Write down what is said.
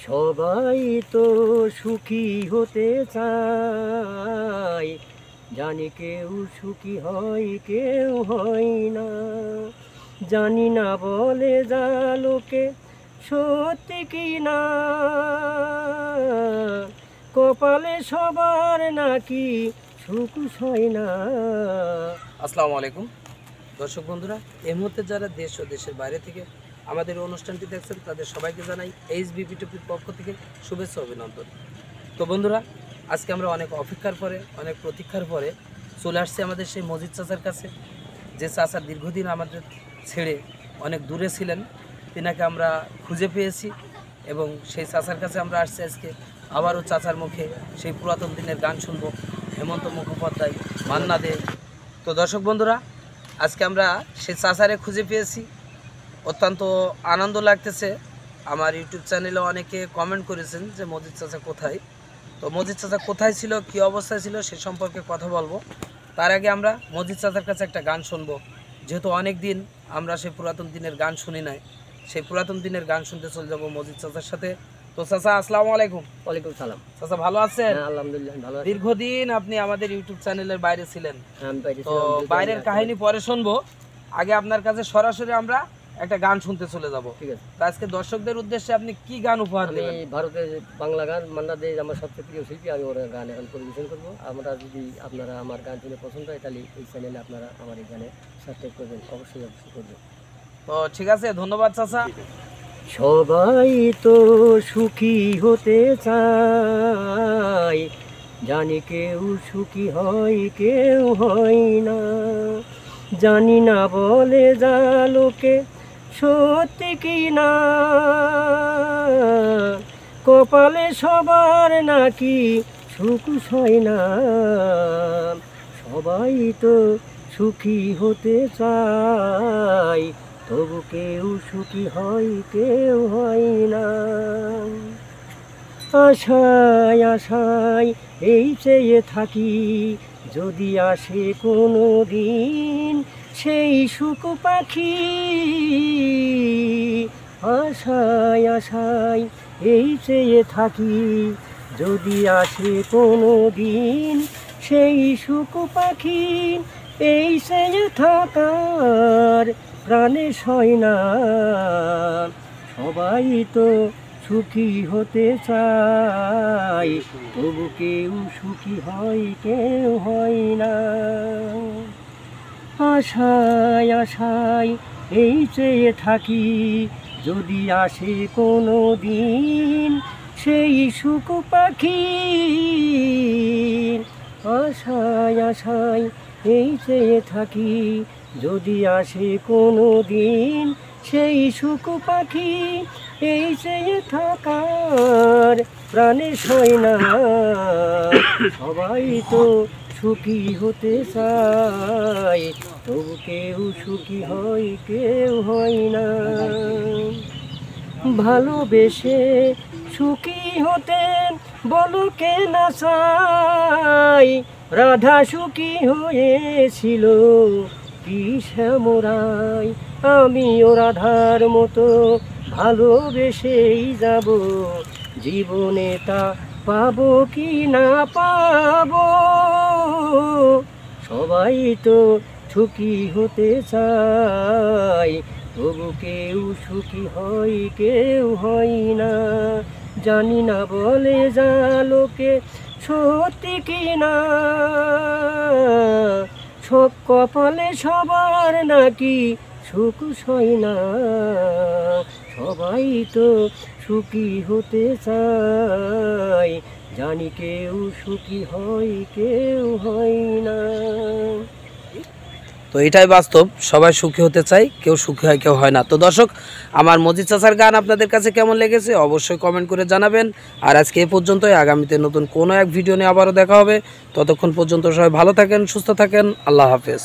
সবাই তো সুখী হতে চায়, জানি কেউ সুখী হয় কেউ হয় না। জানি না বলে যা লোকে সত্যি কি না, কপালে সবার নাকি সুখ হয় না। আসসালামু আলাইকুম দর্শক বন্ধুরা, এই মুহূর্তে যারা দেশ ও দেশের বাইরে থেকে আমাদের অনুষ্ঠানটি দেখছেন তাদের সবাইকে জানাই এইচবিপি টিভির পক্ষ থেকে শুভেচ্ছা অভিনন্দন। তো বন্ধুরা, আজকে আমরা অনেক অপেক্ষার পরে, অনেক প্রতীক্ষার পরে চলে আসছি আমাদের সেই মজিদ চাচার কাছে, যে চাচা দীর্ঘদিন আমাদের ছেড়ে অনেক দূরে ছিলেন। তিনাকে আমরা খুঁজে পেয়েছি এবং সেই চাচার কাছে আমরা আসছি আজকে আবারও চাচার মুখে সেই পুরাতন দিনের গান শুনবো। হেমন্ত মুখোপাধ্যায়, মান্না দে। তো দর্শক বন্ধুরা, আজকে আমরা সেই চাচারে খুঁজে পেয়েছি, অত্যন্ত আনন্দ লাগতেছে। আমার ইউটিউব চ্যানেলে অনেকে কমেন্ট করেছেন যে মজিদ চাচা কোথায়। তো মজিদ চাচা কোথায় ছিল, কী অবস্থায় ছিল, সে সম্পর্কে কথা বলবো। তার আগে আমরা মজিদ চাচার কাছে একটা গান শুনবো, যেহেতু অনেক দিন আমরা সেই পুরাতন দিনের গান শুনি নাই। সেই পুরাতন দিনের গান শুনতে চলে যাবো মজিদ চাচার সাথে। তো চাচা, আসসালামু আলাইকুম। ওয়ালাইকুম সালাম। চাচা ভালো আছেন? আলহামদুলিল্লাহ ভালো আছি। দীর্ঘদিন আপনি আমাদের ইউটিউব চ্যানেলের বাইরে ছিলেন। আমি বাইরে তো ছিলাম, বাইরের কাহিনী পরে শুনবো, আগে আপনার কাছে সরাসরি আমরা একটা গান শুনতে চলে যাব। ঠিক আছে। তো আজকে দর্শকদের উদ্দেশ্যে আপনি কি গান উপহার আমি দেবেন? ভারতের বাংলা গান মান্না দে আমার সবচেয়ে প্রিয় শিল্পী, আমি ওর গান এখন পরিবেশন করবো। আমরা যদি আপনারা আমার গান শুনে পছন্দ হয় তাহলে এই চ্যানেলে আপনারা আমার এই গানে সাবস্ক্রাইব করবেন, অবশ্যই করবেন। তো ঠিক আছে, ধন্যবাদ চাচা। সবাই তো সুখী হতে চায়, জানি কেউ সুখী হয় কেউ হয় না। জানি না বলে যা লোকে সত্যি কি না, কপালে সবার নাকি সুখ হয় না। সবাই তো সুখী হতে চায়, তবু কেউ সুখী হয় কেউ হয় না। আশায় আশায় এই চেয়ে থাকি, যদি আসে কোনো দিন সেই সুখ পাখি। আশায় আশায় এই চেয়ে থাকি, যদি আসে কোনো দিন সেই সুখ পাখি। এই চেয়ে থাকার প্রাণে সয় না, সবাই তো সুখী হতে চায়, তবু কেউ সুখী হয় কেউ হয় না। আশায় আশায় এই চেয়ে থাকি, যদি আসে কোনো দিন সেই সুখ পাখি। আশায় আশায় এই চেয়ে থাকি, যদি আসে কোনো দিন সেই সুখ পাখি। এই চেয়ে থাকার প্রাণে সয় না, সবাই তো সুখী হতে চায়, তবু কেউ সুখী হয় কেউ হয় না। ভালোবেসে সুখী হতে বলো কে না চাই, রাধা সুখী হয়েছিল কি শ্যামরায়। আমিও রাধার মতো ভালোবেসেই যাব, জীবনে তা পাবো কি না পাবো। সবাই তো সুখী হতে চায়, তবু কেউ সুখী হয় কেউ হয় না। জানি না বলে যা লোকে সত্যি কি না, সব কপালে সবার নাকি সুখ হয় না। সবাই তো সুখী হতে চায়, জানি কেউ সুখী হয় কেউ হয় না। তো এটাই বাস্তব, সবাই সুখী হতে চায়, কেউ সুখী হয় কেউ হয় না। তো দর্শক, আমার মজিদ চাচার গান আপনাদের কাছে কেমন লেগেছে অবশ্যই কমেন্ট করে জানাবেন। আর আজকে এ পর্যন্তই, আগামীতে নতুন কোনো এক ভিডিও নিয়ে আবারও দেখা হবে। ততক্ষণ পর্যন্ত সবাই ভালো থাকেন, সুস্থ থাকেন। আল্লাহ হাফেজ।